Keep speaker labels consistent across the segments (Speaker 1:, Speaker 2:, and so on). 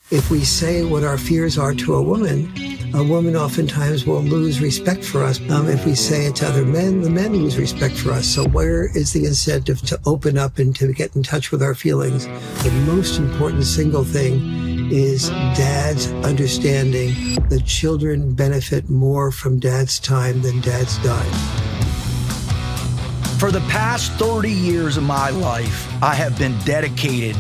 Speaker 1: If we say what our fears are to a woman oftentimes will lose respect for us. If we say it to other men, the men lose respect for us. So where is the incentive to open up and to get in touch with our feelings? The most important single thing is dad's understanding that children benefit more from dad's time than dad's dime.
Speaker 2: For the past 30 years of my life, I have been dedicated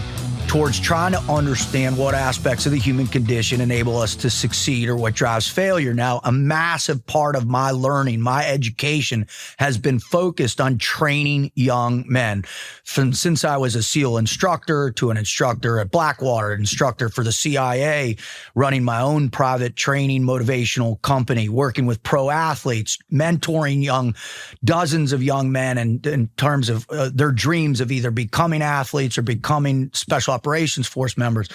Speaker 2: towards trying to understand what aspects of the human condition enable us to succeed or what drives failure. Now, a massive part of my learning, my education, has been focused on training young men. Since I was a SEAL instructor to an instructor at Blackwater, an instructor for the CIA, running my own private training motivational company, working with pro athletes, mentoring dozens of young men in terms of their dreams of either becoming athletes or becoming special operations force members.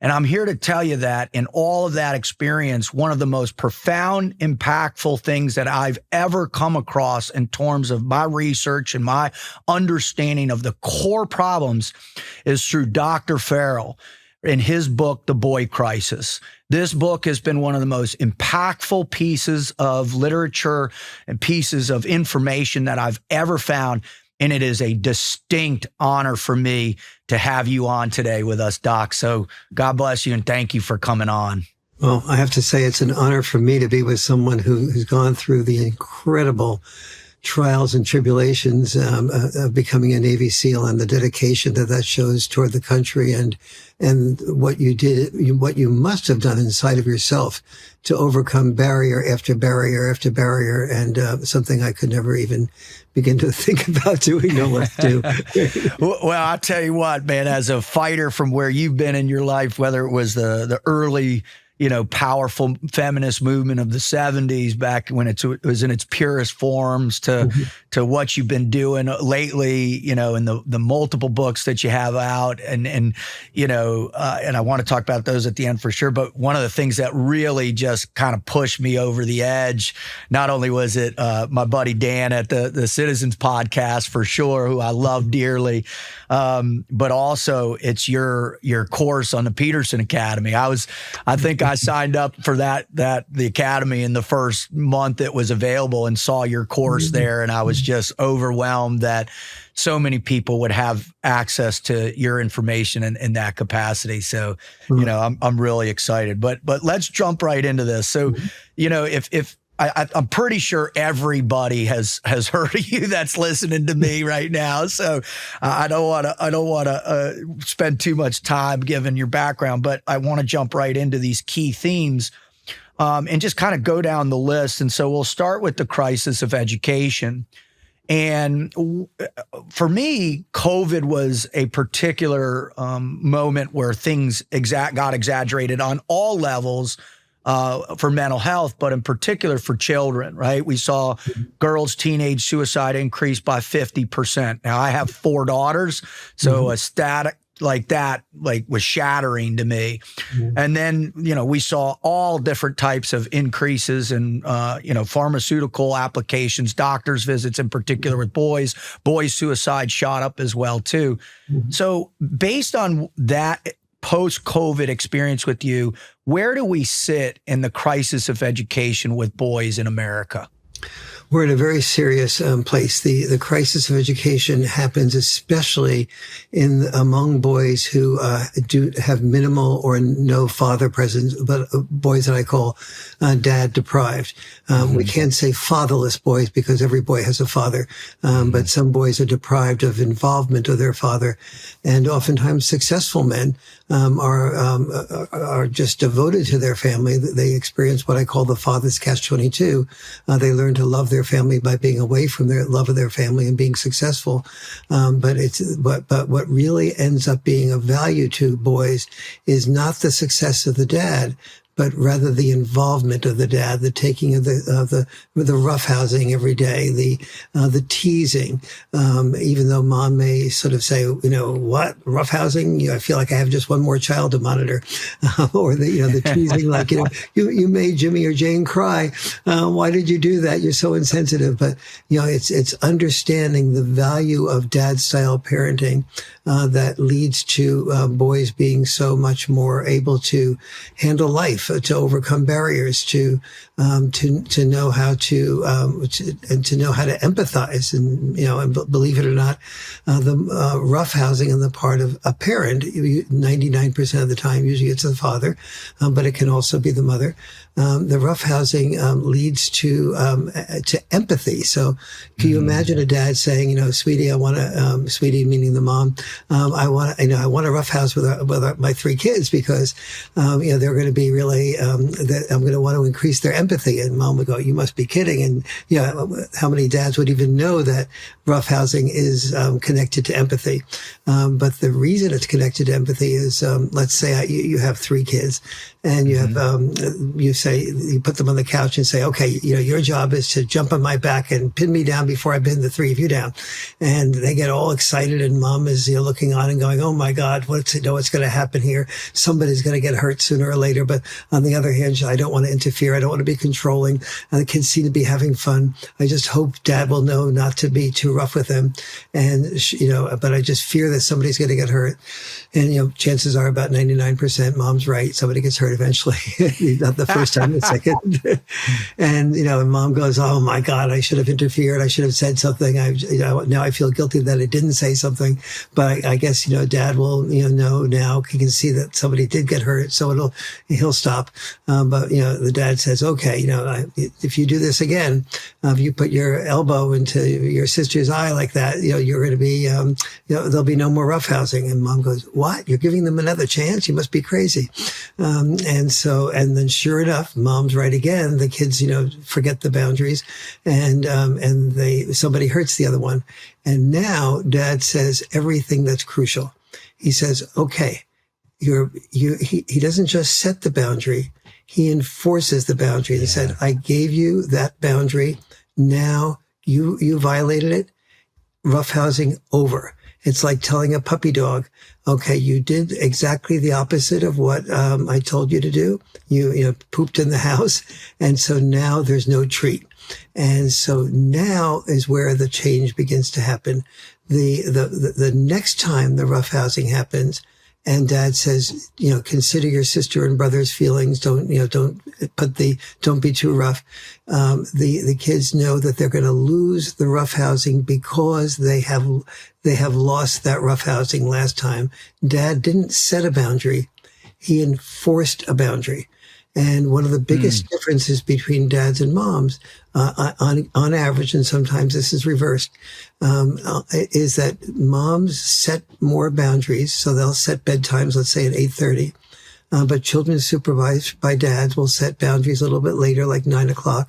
Speaker 2: And I'm here to tell you that in all of that experience, one of the most profound, impactful things that I've ever come across in terms of my research and my understanding of the core problems is through Dr. Farrell in his book, The Boy Crisis. This book has been one of the most impactful pieces of literature and pieces of information that I've ever found. And it is a distinct honor for me to have you on today with us, Doc. So God bless you and thank you for coming on.
Speaker 1: Well, I have to say it's an honor for me to be with someone who's gone through the incredible trials and tribulations of becoming a Navy SEAL and the dedication that shows toward the country and what you did, what you must have done inside of yourself to overcome barrier after barrier after barrier, and something I could never even begin to think about doing, no less do.
Speaker 2: Well, I'll tell you what, man, as a fighter from where you've been in your life, whether it was the early, powerful feminist movement of the 70s back when it was in its purest forms to what you've been doing lately, in the multiple books that you have out and I want to talk about those at the end for sure. But one of the things that really just kind of pushed me over the edge, not only was it my buddy Dan at the Citizens podcast for sure, who I love dearly, but also it's your course on the Peterson Academy. I think I signed up for the Academy in the first month it was available and saw your course there. And I was just overwhelmed that so many people would have access to your information in that capacity. So, I'm really excited, but let's jump right into this. So, if I'm pretty sure everybody has heard of you that's listening to me right now. So I don't want to spend too much time given your background, but I want to jump right into these key themes and just kind of go down the list. And so we'll start with the crisis of education. And for me, COVID was a particular moment where things got exaggerated on all levels for mental health, but in particular for children, right? We saw girls' teenage suicide increase by 50%. Now, I have 4 daughters, so a stat like that was shattering to me. And then, we saw all different types of increases in, pharmaceutical applications, doctor's visits in particular with boys. Boys' suicide shot up as well, too. So based on that post-COVID experience with you, where do we sit in the crisis of education with boys in America?
Speaker 1: We're in a very serious place. The crisis of education happens especially among boys who do have minimal or no father presence, but boys that I call dad deprived. We can't say fatherless boys because every boy has a father, but some boys are deprived of involvement of their father, and oftentimes successful men are just devoted to their family. They experience what I call the father's catch-22. They learn to love their family by being away from their love of their family and being successful. But what really ends up being of value to boys is not the success of the dad, but rather the involvement of the dad, the taking of the roughhousing every day, the teasing. Even though mom may sort of say, what, roughhousing? I feel like I have just one more child to monitor, or the teasing, like you made Jimmy or Jane cry. Why did you do that? You're so insensitive. But it's understanding the value of dad style parenting, that leads to boys being so much more able to handle life, to overcome barriers, to know how to know how to empathize, and believe it or not, the roughhousing on the part of a parent, 99% of the time, usually it's the father, but it can also be the mother. The roughhousing leads to empathy. So, can you imagine a dad saying, "Sweetie, I want to," sweetie meaning the mom, I want to roughhouse with my three kids because, they're going to be really, that I'm going to want to increase their empathy. And mom would go, "You must be kidding." And how many dads would even know that roughhousing is connected to empathy? But the reason it's connected to empathy is, let's say you have three kids, and you have you put them on the couch and say, "Okay, your job is to jump on my back and pin me down before I pin the three of you down." And they get all excited, and mom is looking on and going, "Oh my God, what's going to happen here? Somebody's going to get hurt sooner or later." But on the other hand, I don't want to interfere. I don't want to be controlling. The kids seem to be having fun. I just hope dad will know not to be too rough with them. And, but I just fear that somebody's going to get hurt. And, chances are about 99% mom's right. Somebody gets hurt eventually. Not the first time, the second. And, and mom goes, "Oh my God, I should have interfered. I should have said something. Now I feel guilty that I didn't say something." But I guess, dad will, know now. He can see that somebody did get hurt. So he'll stop. But, the dad says, "Okay, if you do this again, if you put your elbow into your sister's eye like that, you're going to be, there'll be no more roughhousing." And mom goes, "What? You're giving them another chance? You must be crazy." And then sure enough, mom's right again. The kids, forget the boundaries, and somebody hurts the other one. And now dad says everything that's crucial. He says, "Okay, he doesn't just set the boundary. He enforces the boundary." He said, "I gave you that boundary. Now you violated it. Roughhousing over." It's like telling a puppy dog, "Okay, you did exactly the opposite of what I told you to do. You pooped in the house, and so now there's no treat." And so now is where the change begins to happen. The next time the roughhousing happens, and dad says, "Consider your sister and brother's feelings. Don't be too rough." The kids know that they're going to lose the roughhousing because they have lost that roughhousing last time. Dad didn't set a boundary. He enforced a boundary. And one of the biggest differences between dads and moms, on average, and sometimes this is reversed, is that moms set more boundaries. So they'll set bedtimes, let's say at 8:30. But children supervised by dads will set boundaries a little bit later, like 9:00.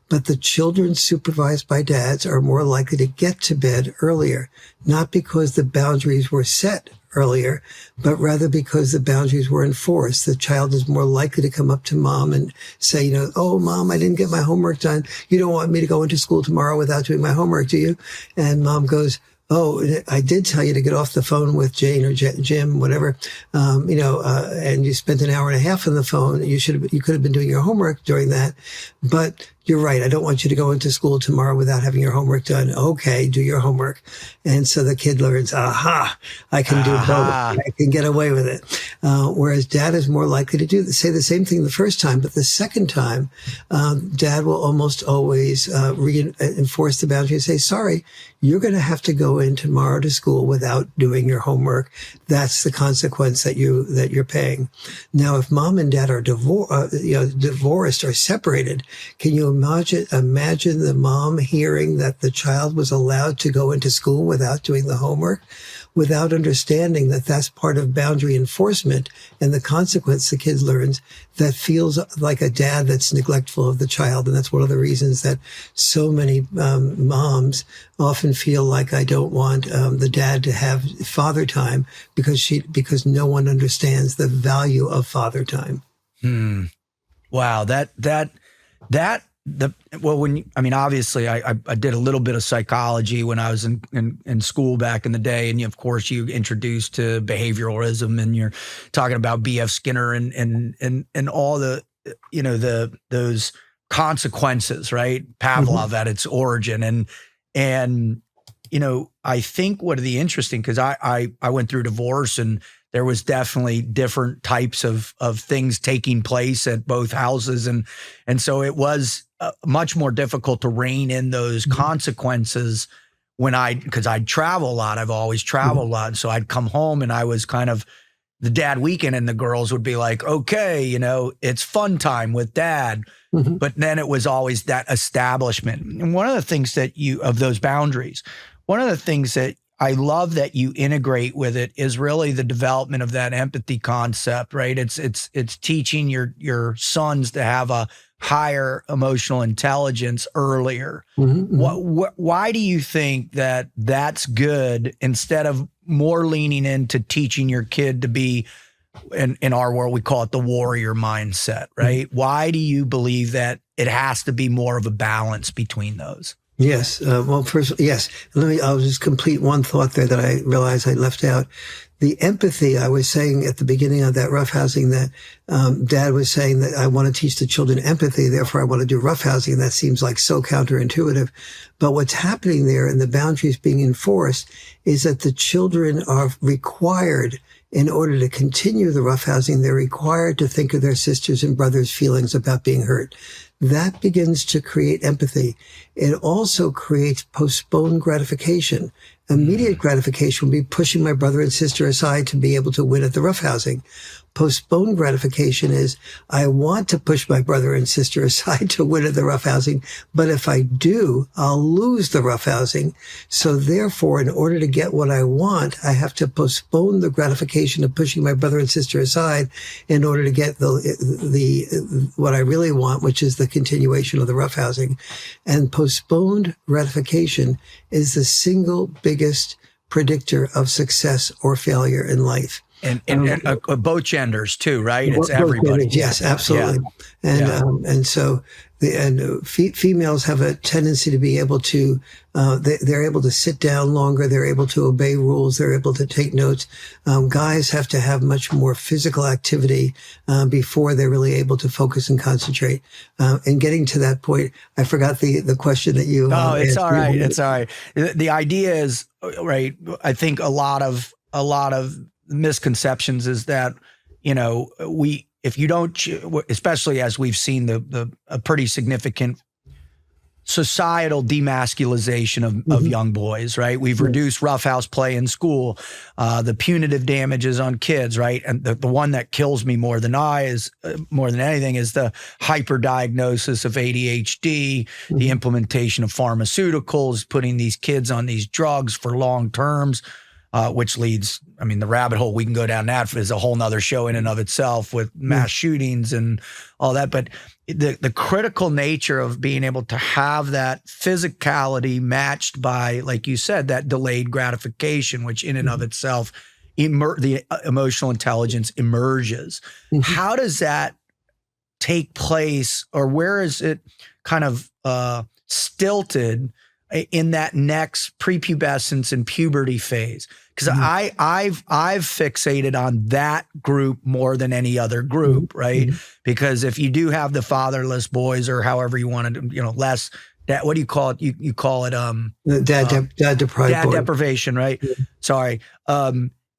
Speaker 1: But the children supervised by dads are more likely to get to bed earlier, not because the boundaries were set earlier, but rather because the boundaries were enforced. The child is more likely to come up to mom and say, "Oh, mom, I didn't get my homework done. You don't want me to go into school tomorrow without doing my homework, do you?" And mom goes, "Oh, I did tell you to get off the phone with Jane or Jim, whatever, and you spent an hour and a half on the phone. You could have been doing your homework during that, but you're right. I don't want you to go into school tomorrow without having your homework done. Okay, do your homework." And so the kid learns, "Aha, I can do both. I can get away with it." Whereas dad is more likely to say the same thing the first time, but the second time, dad will almost always reinforce the boundary and say, "Sorry, you're going to have to go in tomorrow to school without doing your homework. That's the consequence that you're paying." Now, if mom and dad are divorced or separated, can you imagine the mom hearing that the child was allowed to go into school without doing the homework, without understanding that that's part of boundary enforcement, and the consequence the kid learns that feels like a dad that's neglectful of the child. And that's one of the reasons that so many moms often feel like, "I don't want the dad to have father time," because no one understands the value of father time.
Speaker 2: Wow, obviously I did a little bit of psychology when I was in school back in the day. And of course you introduced to behavioralism, and you're talking about B.F. Skinner and all the, those consequences, right? Pavlov at its origin. And I think what the interesting, because I went through divorce, and there was definitely different types of things taking place at both houses. And so it was much more difficult to rein in those consequences because I'd travel a lot. I've always traveled a lot. And so I'd come home and I was kind of the dad weekend, and the girls would be like, okay, it's fun time with dad. But then it was always that establishment. And one of the things of those boundaries, one of the things that I love that you integrate with it is really the development of that empathy concept, right? It's teaching your sons to have a higher emotional intelligence earlier. Why do you think that that's good, instead of more leaning into teaching your kid to be, in our world, we call it the warrior mindset, right? Why do you believe that it has to be more of a balance between those?
Speaker 1: Yes. Well, first, yes. I'll just complete one thought there that I realized I left out. The empathy, I was saying at the beginning of that roughhousing that Dad was saying that I want to teach the children empathy, therefore I want to do roughhousing. And that seems like so counterintuitive. But what's happening there, and the boundaries being enforced, is that the children are required, in order to continue the roughhousing, they're required to think of their sisters and brothers' feelings about being hurt. That begins to create empathy. It also creates postponed gratification. Immediate gratification would be pushing my brother and sister aside to be able to win at the roughhousing. Postponed gratification is, I want to push my brother and sister aside to win at the roughhousing, but if I do, I'll lose the roughhousing. So therefore, in order to get what I want, I have to postpone the gratification of pushing my brother and sister aside in order to get the what I really want, which is the continuation of the roughhousing. And postponed gratification is the single biggest predictor of success or failure in life.
Speaker 2: And both genders too, right? It's everybody.
Speaker 1: Yes, absolutely. Yeah. And so females have a tendency to be able to, they're able to sit down longer. They're able to obey rules. They're able to take notes. Guys have to have much more physical activity before they're really able to focus and concentrate. And getting to that point, I forgot the question that you
Speaker 2: Oh, it's
Speaker 1: asked.
Speaker 2: all right. It's all right. The idea is, right, I think a lot of misconceptions is that, if you don't, especially as we've seen a pretty significant societal demasculization of young boys, right? We've reduced roughhouse play in school, the punitive damages on kids, right? And the one that kills me more than anything is the hyperdiagnosis of ADHD, the implementation of pharmaceuticals, putting these kids on these drugs for long terms. Which leads, the rabbit hole we can go down that is a whole nother show in and of itself, with mass shootings and all that. But the critical nature of being able to have that physicality matched by, like you said, that delayed gratification, which in and of itself, the emotional intelligence emerges. How does that take place, or where is it kind of stilted in that next prepubescence and puberty phase? Because I've fixated on that group more than any other group, right? Because if you do have the fatherless boys, or however you want to, less that, what do you call it? You call it
Speaker 1: dad
Speaker 2: deprivation, right? Sorry.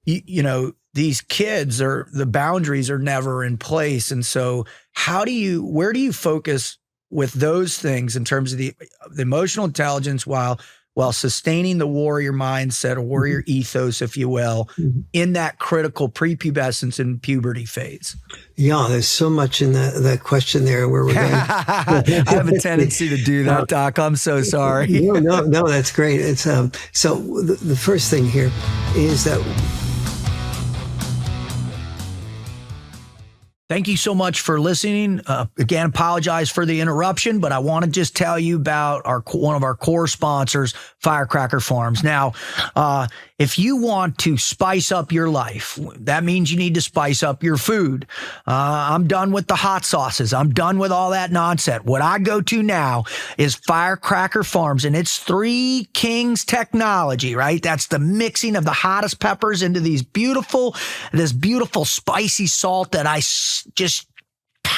Speaker 2: These kids the boundaries are never in place, and so where do you focus with those things in terms of the emotional intelligence while sustaining the warrior mindset or warrior ethos, if you will, in that critical prepubescence and puberty phase?
Speaker 1: Yeah, there's so much in that question there where we're going.
Speaker 2: I have a tendency to do that, Doc. I'm so sorry.
Speaker 1: No, that's great. It's so the first thing here is that.
Speaker 2: Thank you so much for listening. Again, apologize for the interruption, but I want to just tell you about one of our core sponsors, Firecracker Farms. Now, if you want to spice up your life, that means you need to spice up your food. I'm done with the hot sauces. I'm done with all that nonsense. What I go to now is Firecracker Farms, and it's Three Kings technology, right? That's the mixing of the hottest peppers into this beautiful spicy salt that I just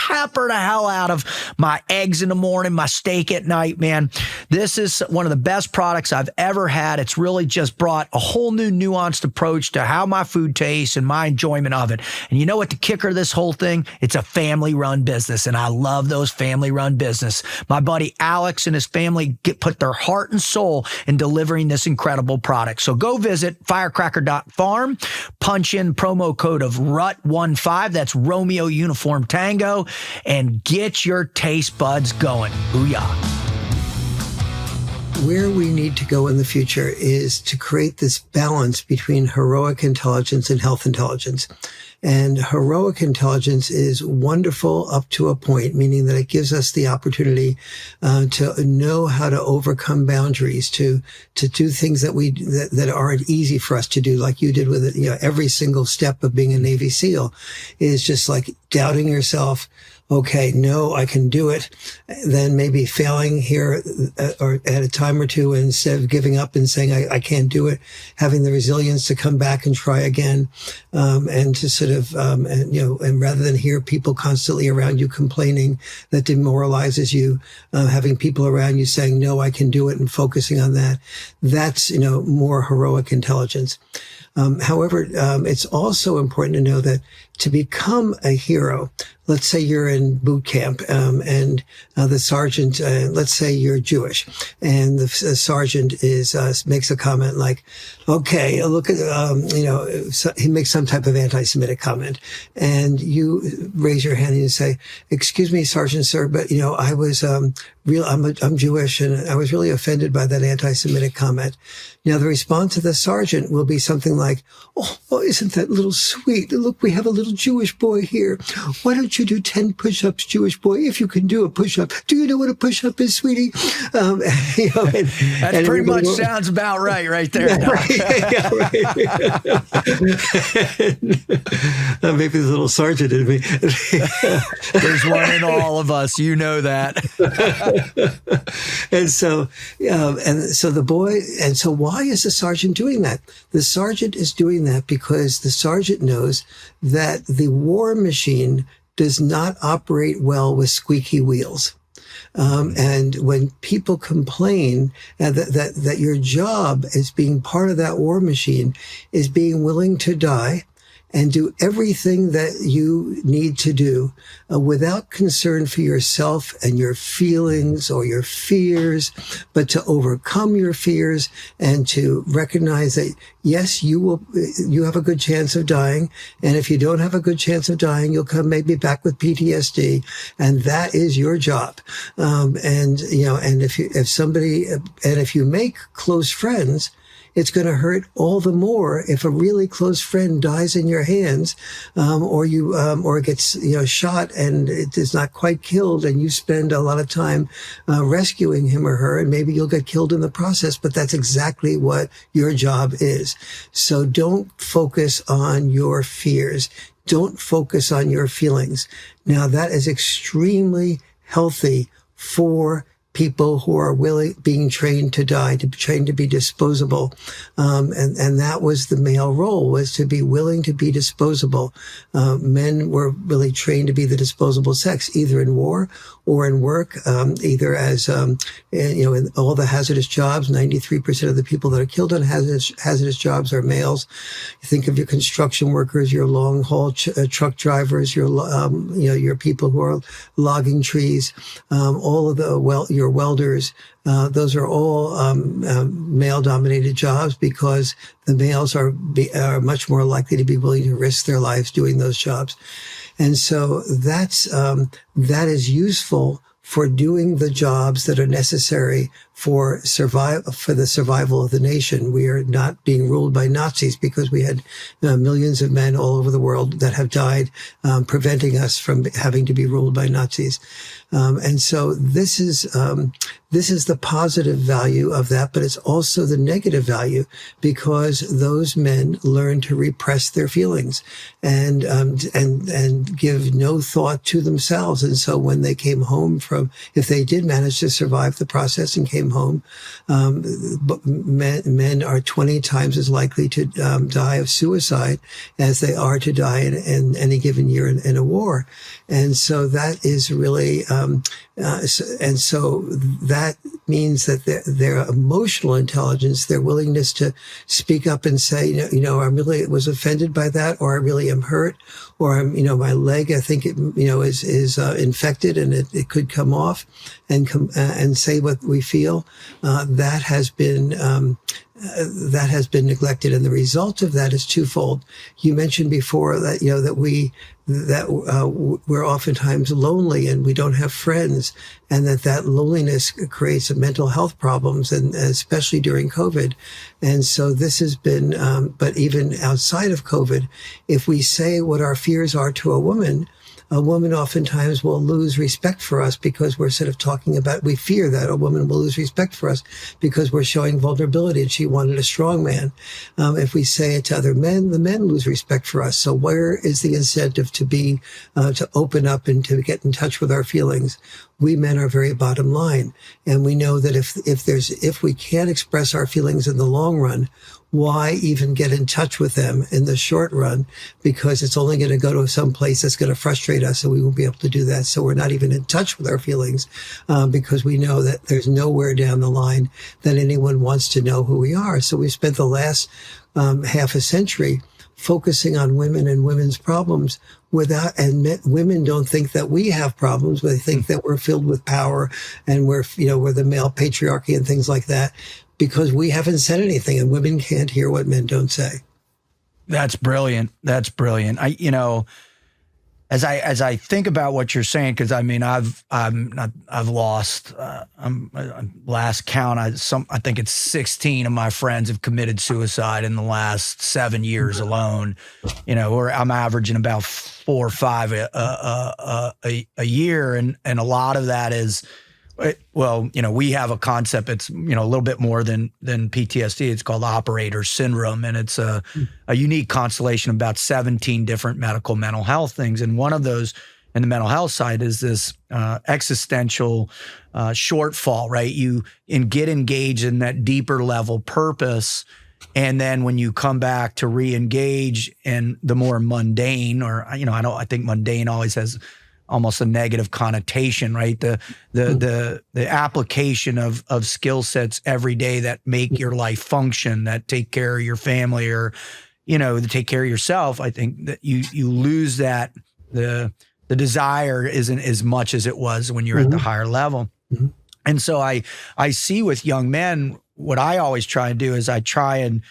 Speaker 2: pepper the hell out of my eggs in the morning, my steak at night, man. This is one of the best products I've ever had. It's really just brought a whole new nuanced approach to how my food tastes and my enjoyment of it. And you know what the kicker of this whole thing? It's a family-run business, and I love those family-run business. My buddy Alex and his family put their heart and soul in delivering this incredible product. So go visit firecracker.farm, punch in promo code of RUT15, that's Romeo Uniform Tango, and get your taste buds going. Booyah.
Speaker 1: Where we need to go in the future is to create this balance between heroic intelligence and health intelligence. And heroic intelligence is wonderful up to a point, meaning that it gives us the opportunity to know how to overcome boundaries, to do things that aren't easy for us to do, like you did with it. You know, every single step of being a Navy SEAL is just like doubting yourself. Okay, no, I can do it. Then maybe failing here or at a time or two, and instead of giving up and saying, I can't do it, having the resilience to come back and try again. And to sort of, and rather than hear people constantly around you complaining, that demoralizes you, having people around you saying, no, I can do it, and focusing on that. That's, more heroic intelligence. However, it's also important to know that to become a hero, let's say you're in boot camp, and the sergeant, let's say you're Jewish, and the sergeant makes a comment like, okay, look at, so he makes some type of anti-Semitic comment, and you raise your hand and you say, excuse me, Sergeant, sir, but, I was, I'm Jewish, and I was really offended by that anti-Semitic comment. Now, the response of the sergeant will be something like, oh, isn't that little sweet? Look, we have a little Jewish boy here. Why don't you do 10 push-ups, Jewish boy, if you can do a push-up? Do you know what a push-up is, sweetie?
Speaker 2: That pretty much sounds about right there.
Speaker 1: Yeah, right. Maybe the little sergeant in me.
Speaker 2: There's one in all of us. You know that.
Speaker 1: And so why is the sergeant doing that? The sergeant is doing that because the sergeant knows that the war machine does not operate well with squeaky wheels. And when people complain that your job as being part of that war machine is being willing to die and do everything that you need to do without concern for yourself and your feelings or your fears, but to overcome your fears and to recognize that, yes, you have a good chance of dying. And if you don't have a good chance of dying, you'll come maybe back with PTSD. And that is your job. And if you make close friends, it's going to hurt all the more if a really close friend dies in your hands, or gets, shot and it is not quite killed, and you spend a lot of time rescuing him or her, and maybe you'll get killed in the process, but that's exactly what your job is. So don't focus on your fears. Don't focus on your feelings. Now, that is extremely healthy for people who are being trained to die, trained to be disposable. And that was the male role, was to be willing to be disposable. Men were really trained to be the disposable sex, either in war or in work, either as, in all the hazardous jobs. 93% of the people that are killed on hazardous jobs are males. You think of your construction workers, your long haul truck drivers, your people who are logging trees, all of your welders. Those are all male dominated jobs, because the males are much more likely to be willing to risk their lives doing those jobs. And so that is useful for doing the jobs that are necessary for the survival of the nation. We are not being ruled by Nazis, because we had millions of men all over the world that have died, preventing us from having to be ruled by Nazis. And so this is the positive value of that, but it's also the negative value, because those men learn to repress their feelings and give no thought to themselves. And so when they came home from from, if they did manage to survive the process and came home, men are 20 times as likely to die of suicide as they are to die in any given year in a war. And so that is really, and so that means that their emotional intelligence, their willingness to speak up and say, I really was offended by that, or I really am hurt, or my leg, I think it, is infected and it could come off, and say what we feel. That has been neglected, and the result of that is twofold. You mentioned before that we're oftentimes lonely and we don't have friends, and that loneliness creates mental health problems, and especially during COVID. And so this has been, but even outside of COVID, if we say what our fears are to a woman oftentimes will lose respect for us because we're sort of talking about, we fear that a woman will lose respect for us because we're showing vulnerability and she wanted a strong man. If we say it to other men, the men lose respect for us. So where is the incentive to open up and to get in touch with our feelings? We men are very bottom line. And we know that if we can't express our feelings in the long run, why even get in touch with them in the short run? Because it's only going to go to some place that's going to frustrate us, and we won't be able to do that. So we're not even in touch with our feelings, because we know that there's nowhere down the line that anyone wants to know who we are. So we spent the last half a century focusing on women and women's problems women don't think that we have problems, but they think that we're filled with power and we're the male patriarchy and things like that, because we haven't said anything, and women can't hear what men don't say.
Speaker 2: That's brilliant. That's brilliant. As I think about what you're saying, because I mean, I've lost, last count, I think it's 16 of my friends have committed suicide in the last 7 years alone. Or I'm averaging about 4 or 5 a year, and a lot of that is, well, we have a concept. It's a little bit more than PTSD. It's called operator syndrome, and it's a unique constellation of about 17 different mental health things. And one of those in the mental health side is this existential shortfall, right? You get engaged in that deeper level purpose, and then when you come back to re-engage in the more mundane, or I think mundane always has almost a negative connotation, right? The application of skill sets every day that make your life function, that take care of your family, or to take care of yourself. I think that you lose that. The desire isn't as much as it was when you're at the higher level. And so I see with young men, what I always try and do is I try and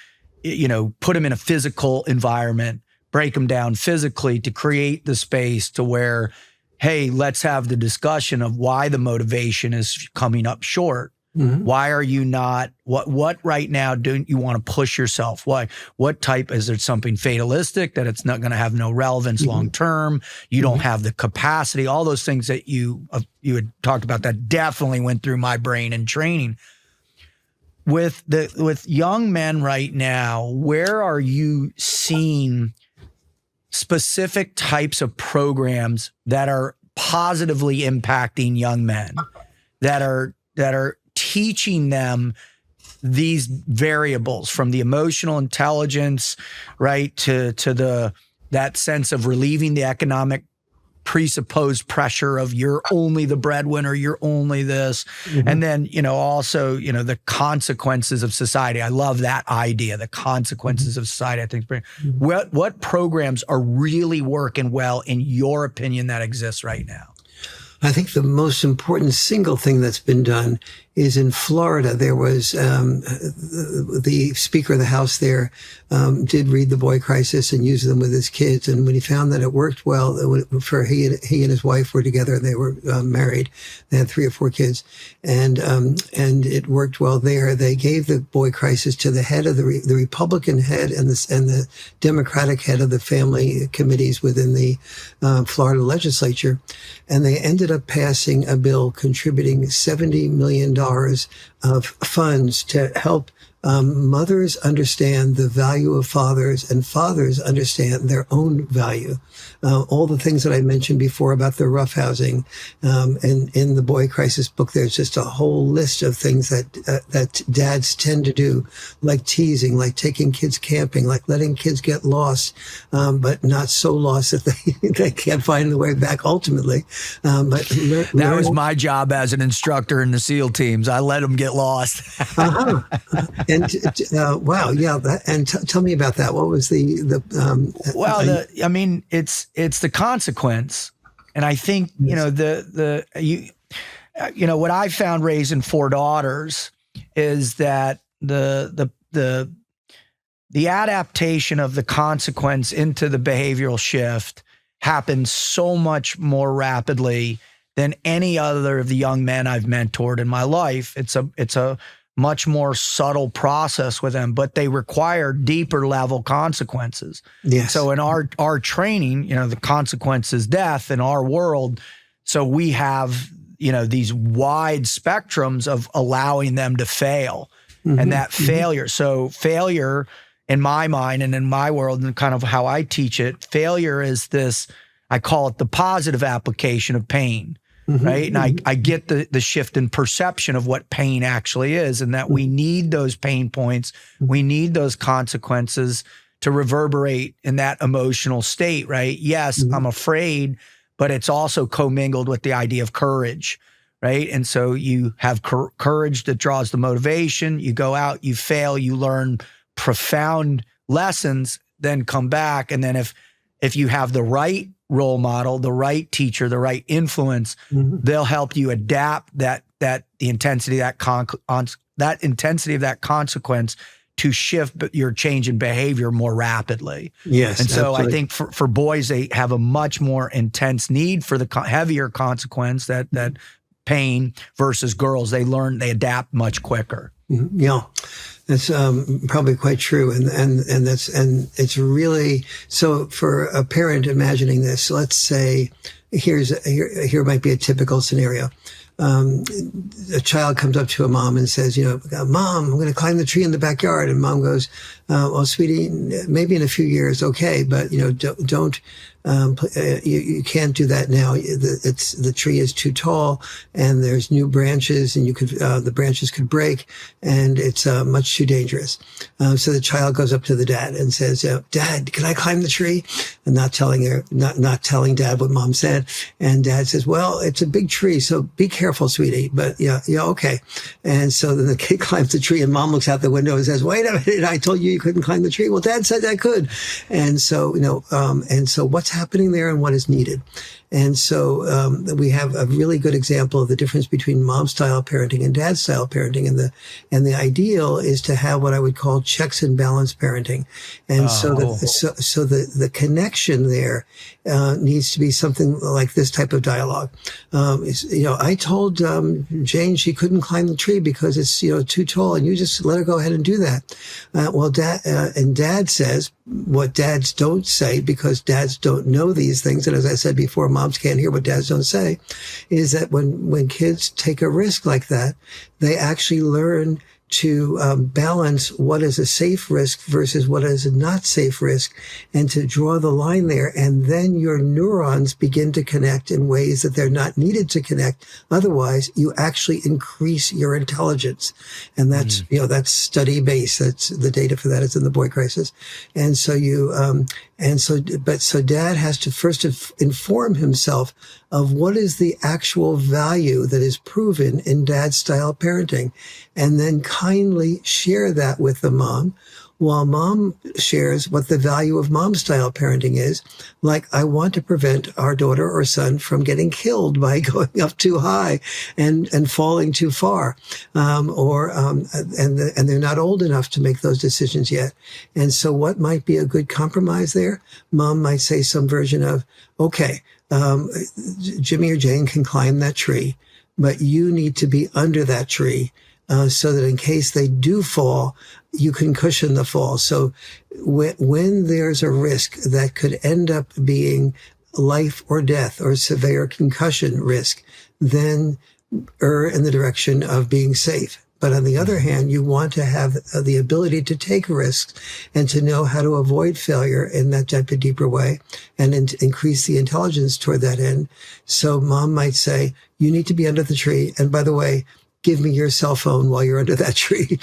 Speaker 2: put them in a physical environment, break them down physically to create the space to where, hey, let's have the discussion of why the motivation is coming up short. Why are you not, what right now don't you want to push yourself? Why? What type, is there something fatalistic that it's not going to have no relevance long term? You don't have the capacity, all those things that you had talked about that definitely went through my brain in training. With young men right now, where are you seeing specific types of programs that are positively impacting young men, that are teaching them these variables, from the emotional intelligence, right, to that sense of relieving the economic presupposed pressure of you're only the breadwinner, you're only this. And then, also, the consequences of society. I love that idea, the consequences of society. I think what programs are really working well, in your opinion, that exists right now?
Speaker 1: I think the most important single thing that's been done is in Florida. There was the Speaker of the House there did read The Boy Crisis and use them with his kids. And when he found that it worked well, for he and his wife were together, they were married. They had 3 or 4 kids, and it worked well there. They gave The Boy Crisis to the head of the Republican head and the Democratic head of the family committees within the Florida legislature, and they ended up passing a bill contributing $70 million of funds to help Mothers understand the value of fathers, and fathers understand their own value. All the things that I mentioned before about the roughhousing, and in the Boy Crisis book, there's just a whole list of things that dads tend to do, like teasing, like taking kids camping, like letting kids get lost, but not so lost that they can't find the way back ultimately.
Speaker 2: That was my job as an instructor in the SEAL teams. I let them get lost.
Speaker 1: And wow, yeah. Tell me about that. What was
Speaker 2: it's the consequence, and I think what I found raising 4 daughters is that the adaptation of the consequence into the behavioral shift happens so much more rapidly than any other of the young men I've mentored in my life. It's a much more subtle process with them, but they require deeper level consequences.
Speaker 1: Yes.
Speaker 2: So in our training, the consequence is death in our world. So we have, these wide spectrums of allowing them to fail, and that failure. So failure in my mind and in my world and kind of how I teach it, failure is this, I call it the positive application of pain. Right. And I get the shift in perception of what pain actually is, and that we need those pain points. We need those consequences to reverberate in that emotional state. Right. Yes, I'm afraid, but it's also commingled with the idea of courage. Right. And so you have courage that draws the motivation. You go out, you fail, you learn profound lessons, then come back. And then if you have the right role model, the right teacher, the right influence, they'll help you adapt the intensity of that consequence to shift your change in behavior more rapidly.
Speaker 1: Yes.
Speaker 2: And so
Speaker 1: absolutely.
Speaker 2: I think for boys, they have a much more intense need for the heavier consequence, that pain, versus girls, they adapt much quicker.
Speaker 1: Yeah. That's probably quite true, and it's really so. For a parent imagining this, let's say here might be a typical scenario. A child comes up to a mom and says, "Mom, I'm going to climb the tree in the backyard," and mom goes, "Well, sweetie, maybe in a few years, okay, but don't." You can't do that now. The tree is too tall, and there's new branches, and the branches could break, and it's much too dangerous. So the child goes up to the dad and says, "Dad, can I climb the tree?" And not telling dad what mom said. And dad says, "Well, it's a big tree, so be careful, sweetie." But yeah, okay. And so then the kid climbs the tree, and mom looks out the window and says, "Wait a minute, I told you couldn't climb the tree." "Well, dad said I could." And so what's happening there and what is needed. And so we have a really good example of the difference between mom-style parenting and dad-style parenting. And the ideal is to have what I would call checks and balance parenting. And the connection there needs to be something like this type of dialogue. I told Jane she couldn't climb the tree because it's too tall, and you just let her go ahead and do that. Dad says what dads don't say, because dads don't know these things. And as I said before, moms can't hear what dads don't say, is that when kids take a risk like that, they actually learn to balance what is a safe risk versus what is a not safe risk, and to draw the line there. And then your neurons begin to connect in ways that they're not needed to connect. Otherwise, you actually increase your intelligence. And that's, that's study based. That's the data for that is in the Boy Crisis. And so so dad has to first inform himself of what is the actual value that is proven in dad style parenting, and then kindly share that with the mom, while mom shares what the value of mom style parenting is. Like, I want to prevent our daughter or son from getting killed by going up too high and falling too far. And they're not old enough to make those decisions yet. And so what might be a good compromise there? Mom might say some version of, okay, Jimmy or Jane can climb that tree, but you need to be under that tree, so that in case they do fall, you can cushion the fall. So when there's a risk that could end up being life or death or severe concussion risk, then err in the direction of being safe. But on the other hand, you want to have the ability to take risks and to know how to avoid failure in that type of deeper way and increase the intelligence toward that end. So mom might say, you need to be under the tree. And by the way, give me your cell phone while you're under that tree.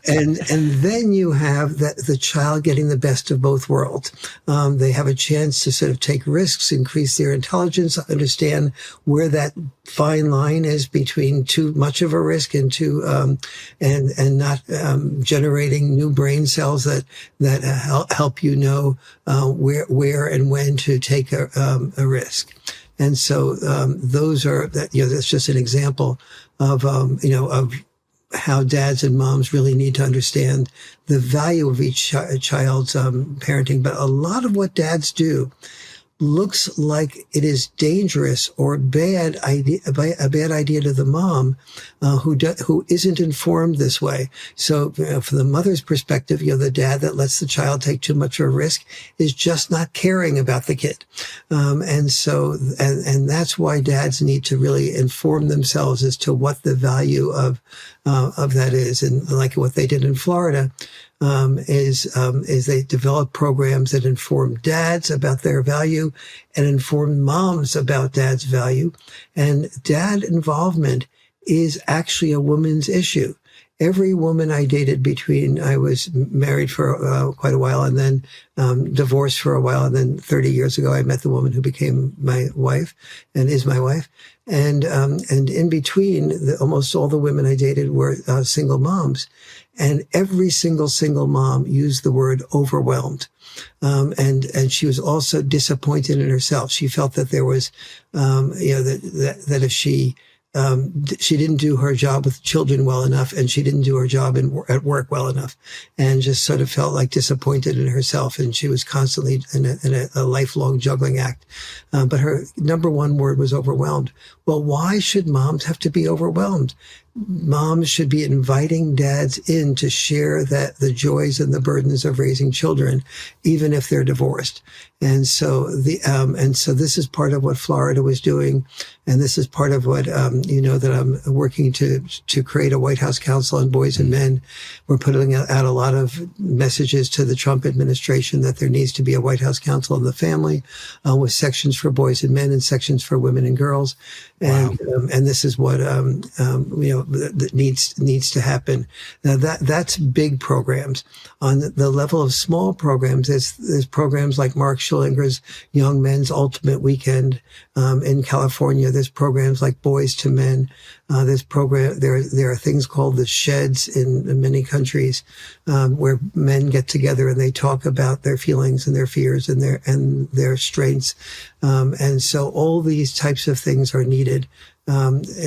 Speaker 1: And then you have the child getting the best of both worlds. They have a chance to sort of take risks, increase their intelligence, understand where that fine line is between too much of a risk and and not generating new brain cells that help you know where and when to take a risk. And so those are that's just an example of of how dads and moms really need to understand the value of each child's parenting. But a lot of what dads do looks like it is dangerous or a bad idea to the mom who isn't informed this way. So from the mother's perspective, the dad that lets the child take too much of a risk is just not caring about the kid. And that's why dads need to really inform themselves as to what the value of that is. And like what they did in Florida, is they develop programs that inform dads about their value and inform moms about dad's value. And dad involvement is actually a woman's issue. Every woman I dated I was married for quite a while and then divorced for a while. And then 30 years ago, I met the woman who became my wife and is my wife. And in between, almost all the women I dated were single moms. And every single mom used the word overwhelmed. And she was also disappointed in herself. She felt that there was, that if she didn't do her job with children well enough and she didn't do her job at work well enough and just sort of felt like disappointed in herself. And she was constantly in a lifelong juggling act. But her number one word was overwhelmed. Well, why should moms have to be overwhelmed? Moms should be inviting dads in to share the joys and the burdens of raising children, even if they're divorced. And so this is part of what Florida was doing. And this is part of what, that I'm working to create a White House Council on Boys and Men. We're putting out a lot of messages to the Trump administration that there needs to be a White House Council on the Family, with sections for boys and men and sections for women and girls. And, wow. And this is what, that needs to happen. Now that's big programs. On the level of small programs, there's programs like Mark Schillinger's Young Men's Ultimate Weekend, in California. There's programs like Boys to Men. There are things called the sheds in many countries, where men get together and they talk about their feelings and their fears and their strengths. And so all these types of things are needed. There's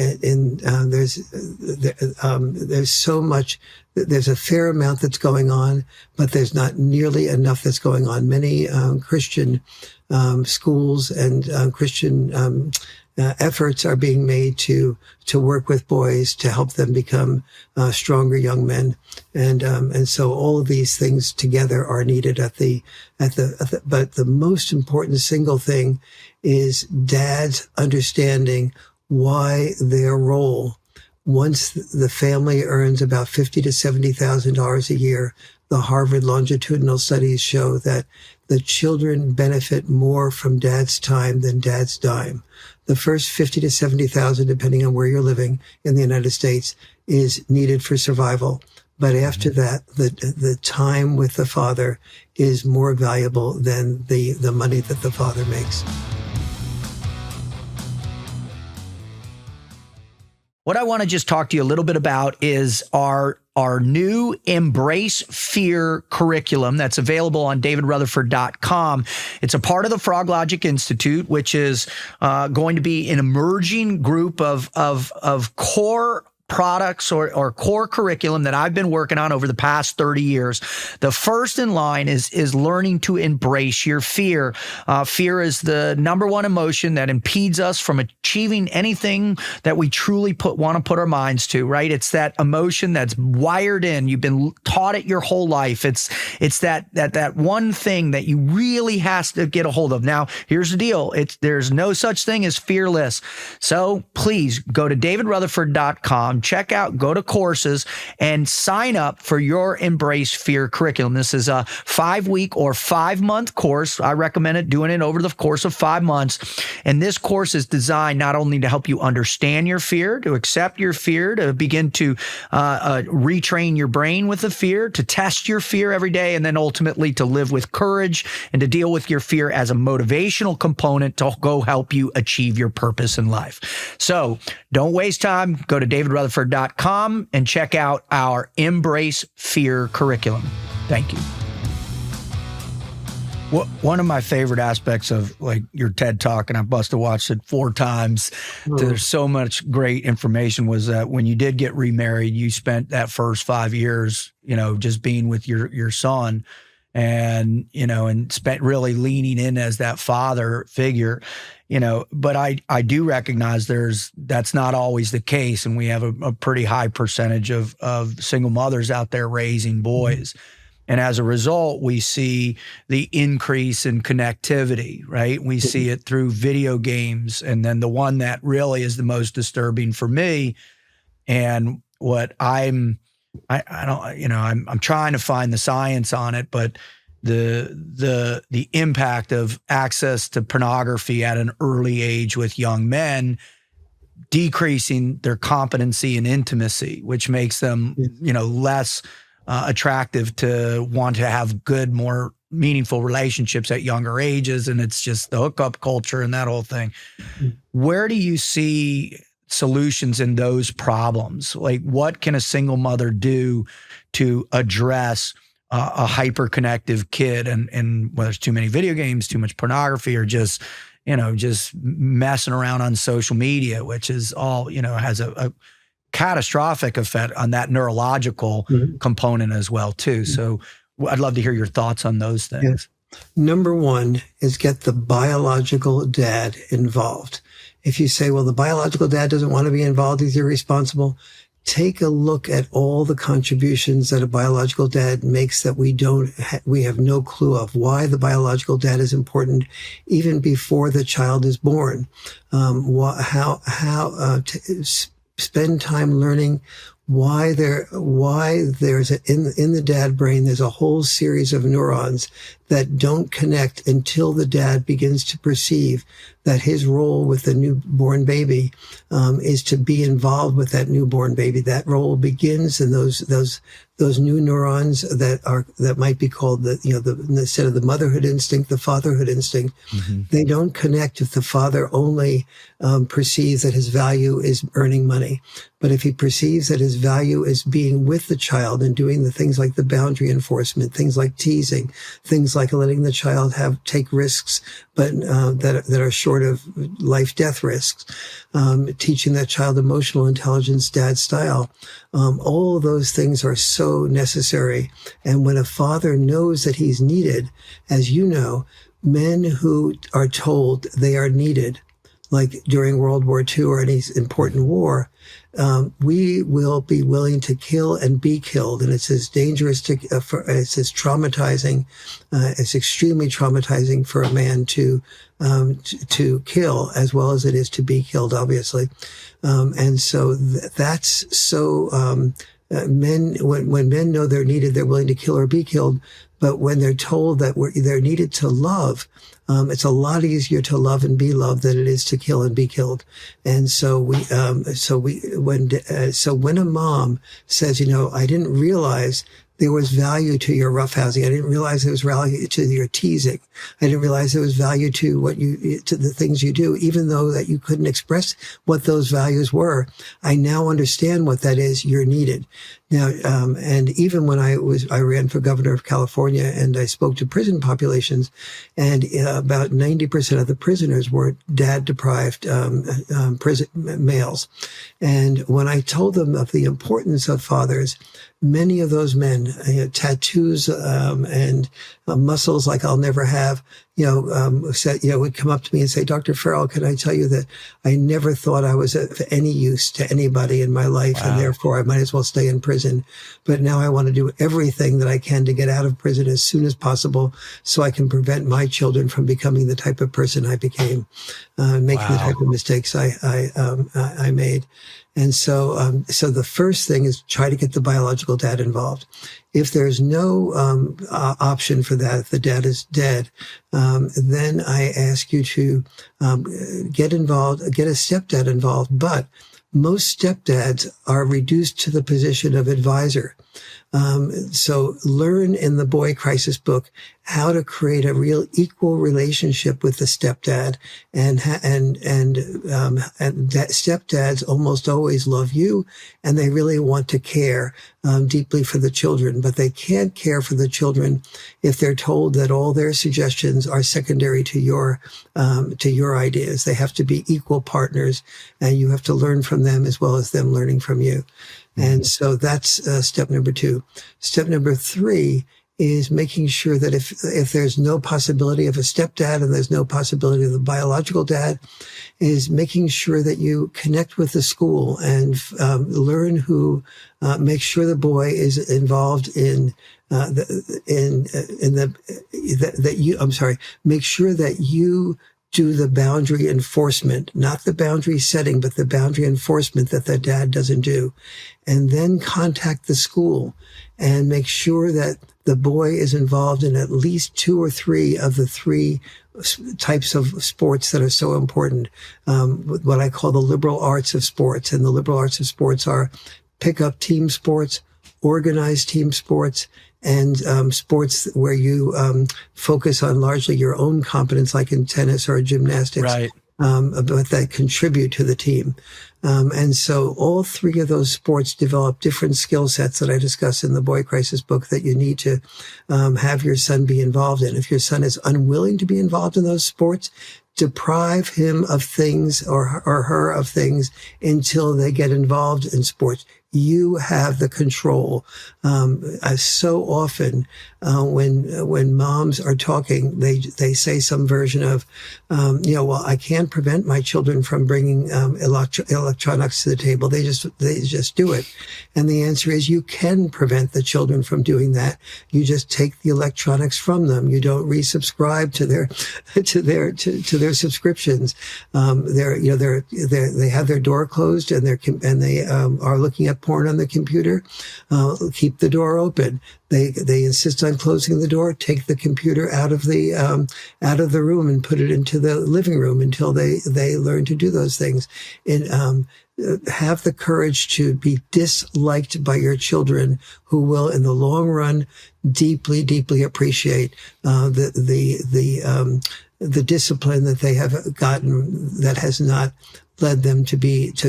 Speaker 1: so much, there's a fair amount that's going on, but there's not nearly enough that's going on. Many Christian schools and Christian efforts are being made to work with boys to help them become stronger young men, and so all of these things together are needed but the most important single thing is dads understanding why their role, once the family earns about $50,000 to $70,000 a year, the Harvard longitudinal studies show that the children benefit more from dad's time than dad's dime. The first $50,000 to $70,000, depending on where you're living in the United States, is needed for survival. But after that, the time with the father is more valuable than the money that the father makes.
Speaker 2: What I want to just talk to you a little bit about is our new Embrace Fear curriculum that's available on davidrutherford.com. It's a part of the Frog Logic Institute, which is going to be an emerging group of core products or core curriculum that I've been working on over the past 30 years. The first in line is learning to embrace your fear. Fear is the number one emotion that impedes us from achieving anything that we truly want to put our minds to, right? It's that emotion that's wired in. You've been taught it your whole life. It's that one thing that you really has to get a hold of. Now, here's the deal. There's no such thing as fearless. So please go to davidrutherford.com, go to courses and sign up for your Embrace Fear curriculum. This is a 5-week or 5-month course. I recommend doing it over the course of 5 months. And this course is designed not only to help you understand your fear, to accept your fear, to begin to retrain your brain with the fear, to test your fear every day, and then ultimately to live with courage and to deal with your fear as a motivational component to go help you achieve your purpose in life. So don't waste time. Go to davidrutherford.com and check out our Embrace Fear curriculum. Thank you. One of my favorite aspects of like your TED Talk, and I must have watched it 4 times, there's so much great information, was that when you did get remarried, you spent that first 5 years, just being with your son and, and spent really leaning in as that father figure, but I do recognize that's not always the case. And we have a pretty high percentage of single mothers out there raising boys. And as a result, we see the increase in connectivity, right? We see it through video games. And then the one that really is the most disturbing for me, and what I'm trying to find the science on it, but the impact of access to pornography at an early age with young men, decreasing their competency and intimacy, which makes them, less attractive to want to have good, more meaningful relationships at younger ages. And it's just the hookup culture and that whole thing. Where do you see solutions in those problems? Like, what can a single mother do to address a hyper-connective kid, and whether it's too many video games, too much pornography, or just messing around on social media, which is all, has a catastrophic effect on that neurological component as well too. So I'd love to hear your thoughts on those things.
Speaker 1: Yes. Number one is get the biological dad involved. If you say, well, the biological dad doesn't want to be involved, he's irresponsible, take a look at all the contributions that a biological dad makes that we have no clue of. Why the biological dad is important even before the child is born. Spend time learning why there's in the dad brain, there's a whole series of neurons that don't connect until the dad begins to perceive that his role with the newborn baby is to be involved with that newborn baby. That role begins, and those new neurons that might be called instead of the motherhood instinct, the fatherhood instinct. They don't connect if the father only perceives that his value is earning money. But if he perceives that his value is being with the child and doing the things like the boundary enforcement, things like teasing, things like letting the child take risks, but that are short of life-death risks, teaching that child emotional intelligence, dad style. All of those things are so necessary. And when a father knows that he's needed, as you know, men who are told they are needed, like during World War II or any important war, we will be willing to kill and be killed. And it's as dangerous it's as traumatizing, it's extremely traumatizing for a man to kill as well as it is to be killed, obviously. And so that's so, men, when men know they're needed, they're willing to kill or be killed. But when they're told that they're needed to love, it's a lot easier to love and be loved than it is to kill and be killed. And so when a mom says, I didn't realize there was value to your roughhousing. I didn't realize there was value to your teasing. I didn't realize there was value to to the things you do, even though that you couldn't express what those values were. I now understand what that is. You're needed. Now, and even when I ran for governor of California, and I spoke to prison populations, and about 90% of the prisoners were dad-deprived prison males. And when I told them of the importance of fathers, many of those men, tattoos and muscles like I'll never have, said, would come up to me and say, "Dr. Farrell, can I tell you that I never thought I was of any use to anybody in my life,
Speaker 2: Wow.
Speaker 1: and therefore I might as well stay in prison. But now I want to do everything that I can to get out of prison as soon as possible, so I can prevent my children from becoming the type of person I became, making the type of mistakes I made." And so the first thing is try to get the biological dad involved. If there's no option for that, if the dad is dead, then I ask you to get involved, get a stepdad involved. But most stepdads are reduced to the position of advisor. So learn in the Boy Crisis book how to create a real equal relationship with the stepdad, and that stepdads almost always love you, and they really want to care deeply for the children, but they can't care for the children if they're told that all their suggestions are secondary to your ideas. They have to be equal partners, and you have to learn from them as well as them learning from you. And so that's step number 2. Step number 3 is making sure that if there's no possibility of a stepdad and there's no possibility of the biological dad, is making sure that you connect with the school and learn who, make sure the boy is involved make sure that you do the boundary enforcement, not the boundary setting, but the boundary enforcement that the dad doesn't do. And then contact the school and make sure that the boy is involved in at least 2 or 3 of the 3 types of sports that are so important, what I call the liberal arts of sports. And the liberal arts of sports are pick-up team sports, organized team sports, and sports where you focus on largely your own competence, like in tennis or gymnastics,
Speaker 2: right?
Speaker 1: But that contribute to the team. And so all 3 of those sports develop different skill sets that I discuss in the Boy Crisis book that you need to have your son be involved in. If your son is unwilling to be involved in those sports, deprive him of things or her of things until they get involved in sports. You have the control. So often, when moms are talking, they say some version of, well, I can't prevent my children from bringing electronics to the table. They just do it. And the answer is you can prevent the children from doing that. You just take the electronics from them. You don't resubscribe to their subscriptions. They have their door closed and they are looking at porn on the computer. Keep the door open. They insist on closing the door. Take the computer out of the room and put it into the living room until they learn to do those things. And have the courage to be disliked by your children, who will, in the long run, deeply, deeply appreciate the discipline that they have gotten that has not led them to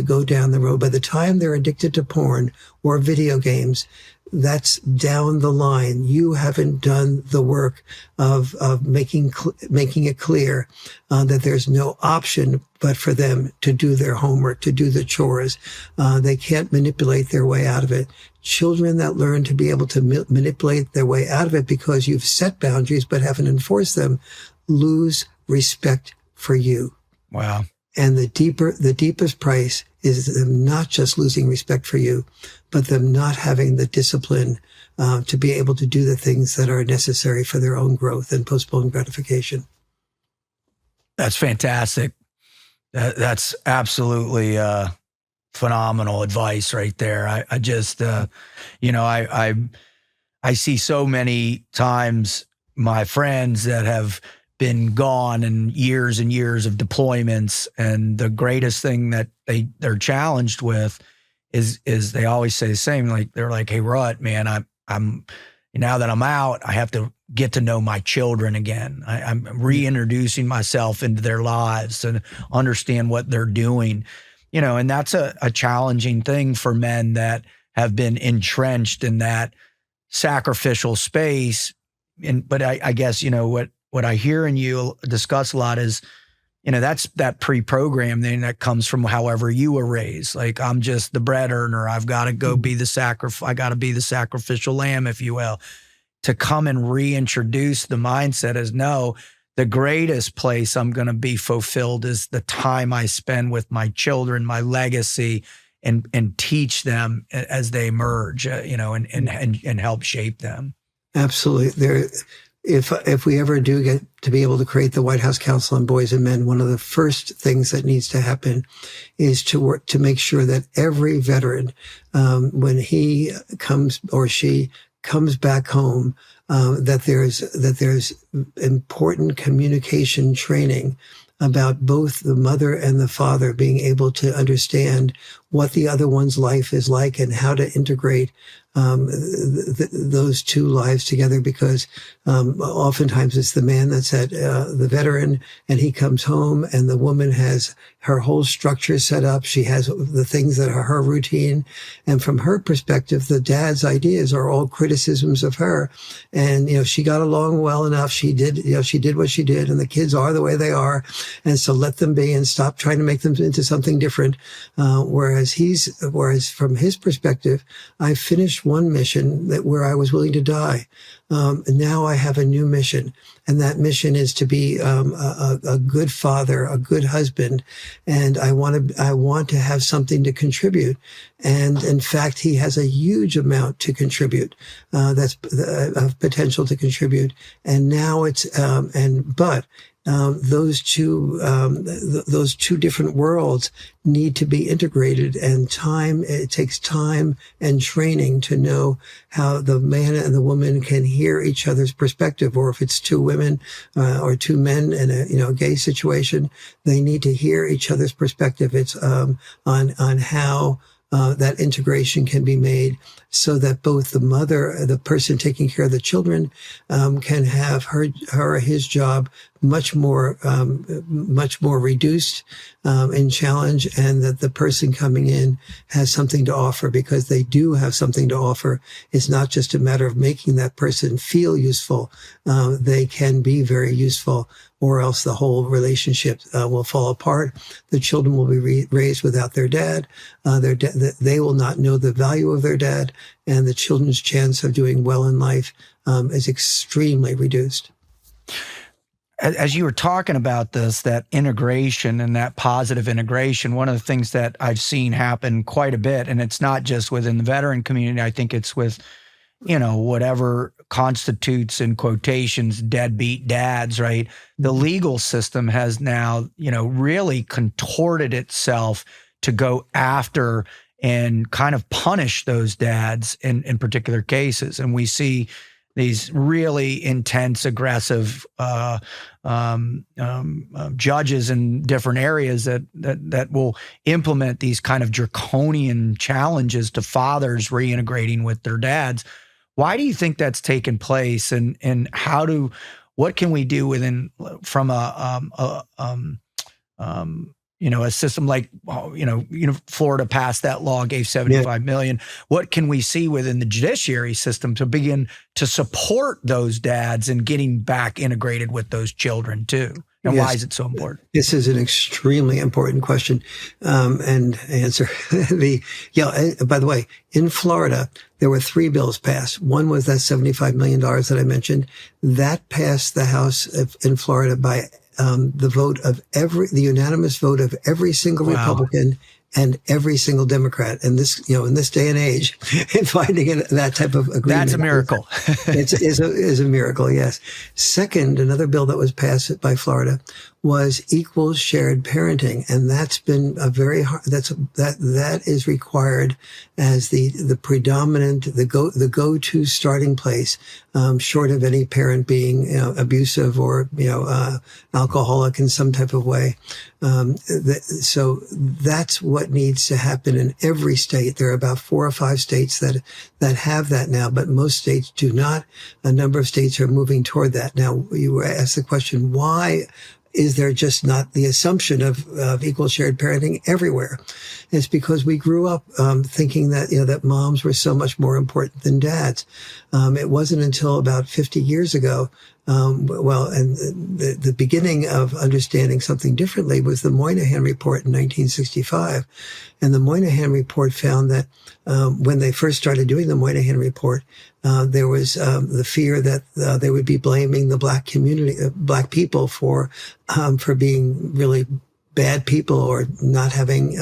Speaker 1: go down the road. By the time they're addicted to porn or video games, that's down the line. You haven't done the work of making it clear that there's no option but for them to do their homework, to do the chores. They can't manipulate their way out of it. Children that learn to be able to manipulate their way out of it because you've set boundaries but haven't enforced them lose respect for you.
Speaker 2: Wow.
Speaker 1: And the deepest price is them not just losing respect for you, but them not having the discipline to be able to do the things that are necessary for their own growth and postponed gratification.
Speaker 2: That's fantastic. That's absolutely phenomenal advice right there. I just, I see so many times my friends that have been gone and years of deployments, and the greatest thing that they're challenged with is they always say the same. Like they're like, "Hey, Rut, man, I'm now that I'm out, I have to get to know my children again. I'm reintroducing myself into their lives to understand what they're doing." And that's a challenging thing for men that have been entrenched in that sacrificial space. But I guess, what I hear in you discuss a lot is, that's that pre-program thing that comes from however you were raised. Like, I'm just the bread earner. I've got to go be I got to be the sacrificial lamb, if you will. To come and reintroduce the mindset as, no, the greatest place I'm going to be fulfilled is the time I spend with my children, my legacy, and teach them as they emerge, and help shape them.
Speaker 1: Absolutely. If we ever do get to be able to create the White House Council on Boys and Men, one of the first things that needs to happen is to work to make sure that every veteran, when he comes or she comes back home, that there's important communication training about both the mother and the father being able to understand what the other one's life is like and how to integrate those two lives together, because oftentimes it's the man that's at the veteran, and he comes home and the woman has her whole structure set up. She has the things that are her routine. And from her perspective, the dad's ideas are all criticisms of her. And, she got along well enough. She did what she did, and the kids are the way they are. And so let them be and stop trying to make them into something different. Whereas from his perspective, I finished one mission where I was willing to die. And now I have a new mission, and that mission is to be a good father, a good husband, and I want to have something to contribute. And in fact, he has a huge amount to contribute. That's of potential to contribute. And now those two different worlds need to be integrated, and it takes time and training to know how the man and the woman can hear each other's perspective, or if it's two women or two men in a gay situation, they need to hear each other's perspective. It's on how that integration can be made, so that both the mother, the person taking care of the children, can have her or his job much more reduced in challenge, and that the person coming in has something to offer, because they do have something to offer. It's not just a matter of making that person feel useful. They can be very useful, or else the whole relationship will fall apart. The children will be raised without their dad. They will not know the value of their dad, and the children's chance of doing well in life is extremely reduced.
Speaker 2: As you were talking about this, that integration and that positive integration, one of the things that I've seen happen quite a bit, and it's not just within the veteran community, I think it's with, whatever constitutes, in quotations, deadbeat dads, right? The legal system has now, really contorted itself to go after and kind of punish those dads in particular cases. And we see these really intense, aggressive judges in different areas that will implement these kind of draconian challenges to fathers reintegrating with their dads. Why do you think that's taken place, and what can we do from a system like, Florida passed that law, gave $75 million. What can we see within the judiciary system to begin to support those dads and getting back integrated with those children too? And why is it so important?
Speaker 1: This is an extremely important question and answer. By the way, in Florida, there were 3 bills passed. One was that $75 million that I mentioned. That passed the House in Florida by the unanimous vote of every single Republican and every single Democrat. And this, in this day and age, in finding that type of agreement.
Speaker 2: That's a miracle.
Speaker 1: is a miracle, yes. Second, another bill that was passed by Florida was equal shared parenting. And that's been that is required as the predominant, the go-to starting place, short of any parent being abusive or, alcoholic in some type of way. So that's what needs to happen in every state. There are about 4 or 5 states that have that now, but most states do not. A number of states are moving toward that. Now, you were asked the question, why is there just not the assumption of equal shared parenting everywhere? It's because we grew up thinking that that moms were so much more important than dads. It wasn't until about 50 years ago, and the beginning of understanding something differently was the Moynihan Report in 1965. And the Moynihan Report found that when they first started doing the Moynihan Report, there was the fear that they would be blaming the black community, black people for being really bad people or not having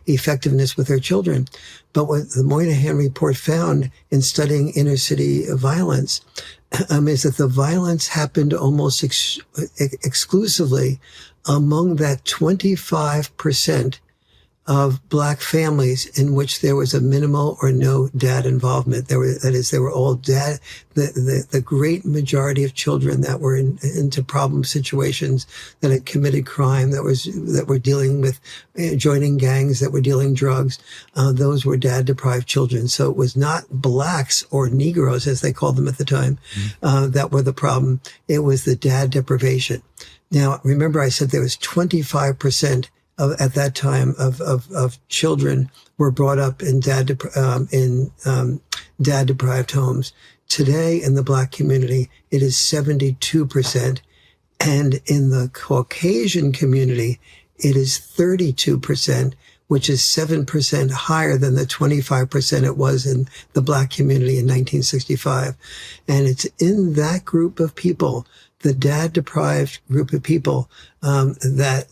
Speaker 1: effectiveness with their children. But what the Moynihan Report found in studying inner city violence is that the violence happened almost exclusively among that 25% of black families in which there was a minimal or no dad involvement. They were all dad. The great majority of children that were into problem situations, that had committed crime, that were dealing with joining gangs, that were dealing drugs, those were dad deprived children. So it was not blacks or Negroes, as they called them at the time, that were the problem. It was the dad deprivation. Now, remember I said there was 25% at that time of children were brought up in dad deprived homes. Today in the black community, it is 72%. And in the Caucasian community, it is 32%, which is 7% higher than the 25% it was in the black community in 1965. And it's in that group of people, the dad-deprived group of people, that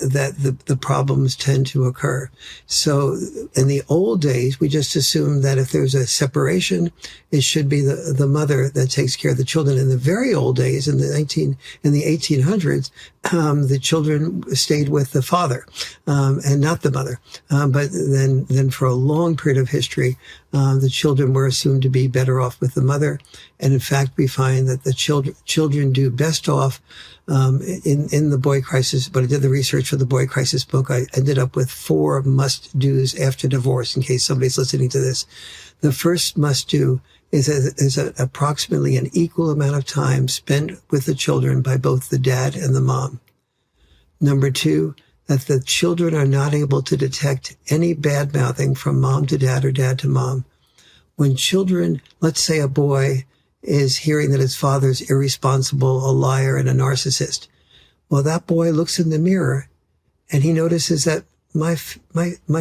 Speaker 1: the problems tend to occur. So in the old days, we just assumed that if there's a separation, it should be the mother that takes care of the children. In the very old days, in the 1800s, the children stayed with the father, and not the mother. But then for a long period of history, the children were assumed to be better off with the mother. And in fact, we find that the children do best off in the boy crisis. But I did the research for the boy crisis book. I ended up with 4 must-dos after divorce, in case somebody's listening to this. The first must-do is approximately an equal amount of time spent with the children by both the dad and the mom. Number 2, that the children are not able to detect any bad mouthing from mom to dad or dad to mom. When children, let's say a boy is hearing that his father's irresponsible, a liar, and a narcissist. Well, that boy looks in the mirror and he notices that my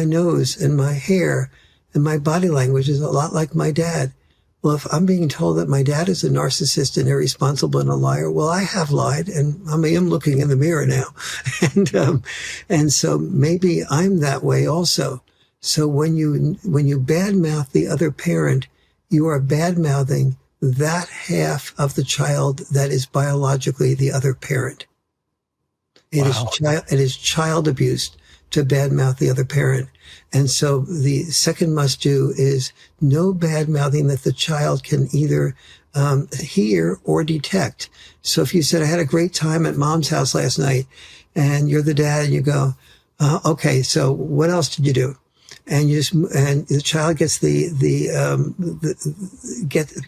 Speaker 1: nose and my hair and my body language is a lot like my dad. Well, if I'm being told that my dad is a narcissist and irresponsible and a liar, well, I have lied, and I am looking in the mirror now. And so maybe I'm that way also. So when you badmouth the other parent, you are badmouthing that half of the child that is biologically the other parent. It is child abuse to badmouth the other parent. And so the second must do is no badmouthing that the child can either hear or detect. So if you said, I had a great time at mom's house last night, and you're the dad, and you go, okay, so what else did you do? And and the child gets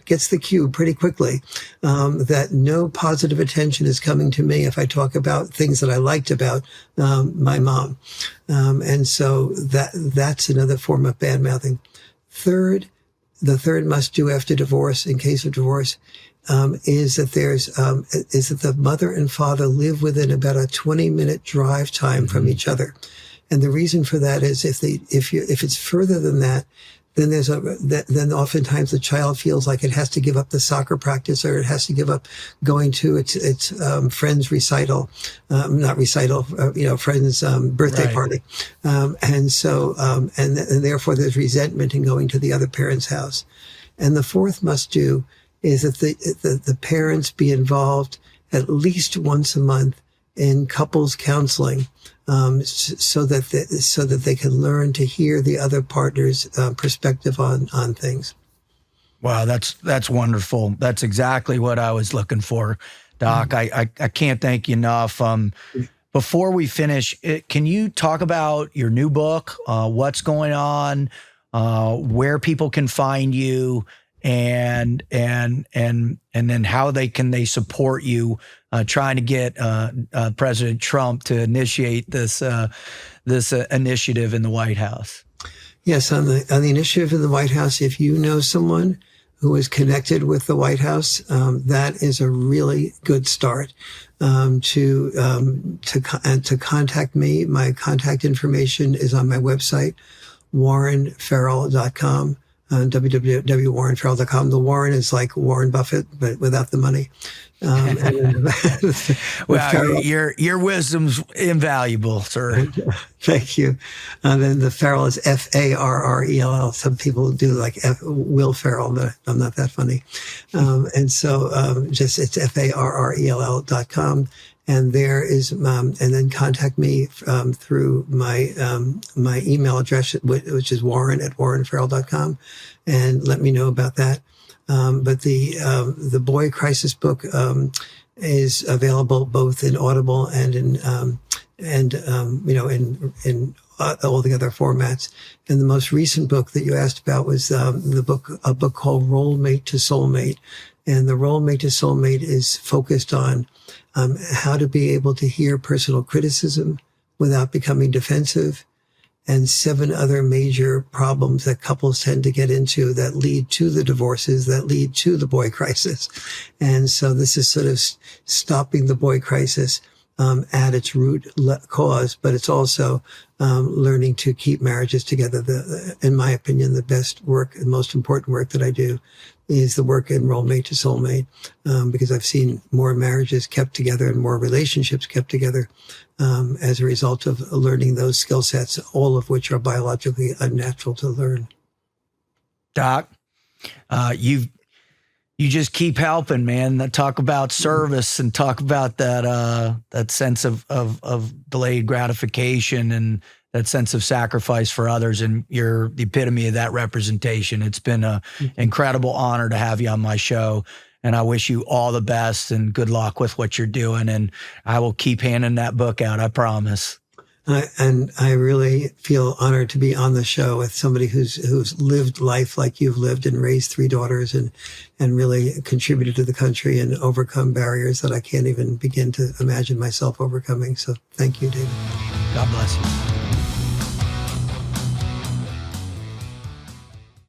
Speaker 1: gets the cue pretty quickly that no positive attention is coming to me if I talk about things that I liked about my mom, and so that's another form of bad mouthing. The third must do after divorce, in case of divorce, is that the mother and father live within about a 20-minute drive time from each other. And the reason for that is if it's further than that, then oftentimes the child feels like it has to give up the soccer practice, or it has to give up going to its friend's recital, friend's birthday party, and therefore there's resentment in going to the other parent's house. And the fourth must do is that the parents be involved at least once a month in couples counseling, so that they can learn to hear the other partner's perspective on things.
Speaker 2: Wow, that's wonderful. That's exactly what I was looking for, Doc. Mm-hmm. I can't thank you enough. Before we finish, can you talk about your new book, what's going on, where people can find you, and then how they support you trying to get President Trump to initiate this initiative in the White House.
Speaker 1: Yes, on the initiative in the White House, if you know someone who is connected with the White House, that is a really good start. To contact me, my contact information is on my website, warrenfarrell.com. www.warrenfarrell.com. The Warren is like Warren Buffett, but without the money.
Speaker 2: Well, your wisdom's invaluable, sir.
Speaker 1: Thank you. Then the Farrell is Farrell. Some people do like Will Ferrell, but I'm not that funny. And so just it's Farrell.com. And there is, and then contact me through my email address, which is warren@warrenfarrell.com, and let me know about that. But the Boy Crisis book is available both in Audible and in all the other formats. And the most recent book that you asked about was a book called Role Mate to Soulmate. And the Role Mate to Soulmate is focused on how to be able to hear personal criticism without becoming defensive, and 7 other major problems that couples tend to get into that lead to the divorces, that lead to the boy crisis. And so this is sort of stopping the boy crisis at its root cause, but it's also learning to keep marriages together. In my opinion, the best work, the most important work that I do is the work in Role Mate to Soulmate, because I've seen more marriages kept together and more relationships kept together as a result of learning those skill sets, all of which are biologically unnatural to learn.
Speaker 2: Doc, you just keep helping, man. Talk about service and talk about that sense of delayed gratification and that sense of sacrifice for others. And you're the epitome of that representation. It's been an incredible honor to have you on my show. And I wish you all the best and good luck with what you're doing. And I will keep handing that book out, I promise.
Speaker 1: And I really feel honored to be on the show with somebody who's lived life like you've lived and raised 3 daughters and really contributed to the country and overcome barriers that I can't even begin to imagine myself overcoming. So thank you, David.
Speaker 2: God bless you.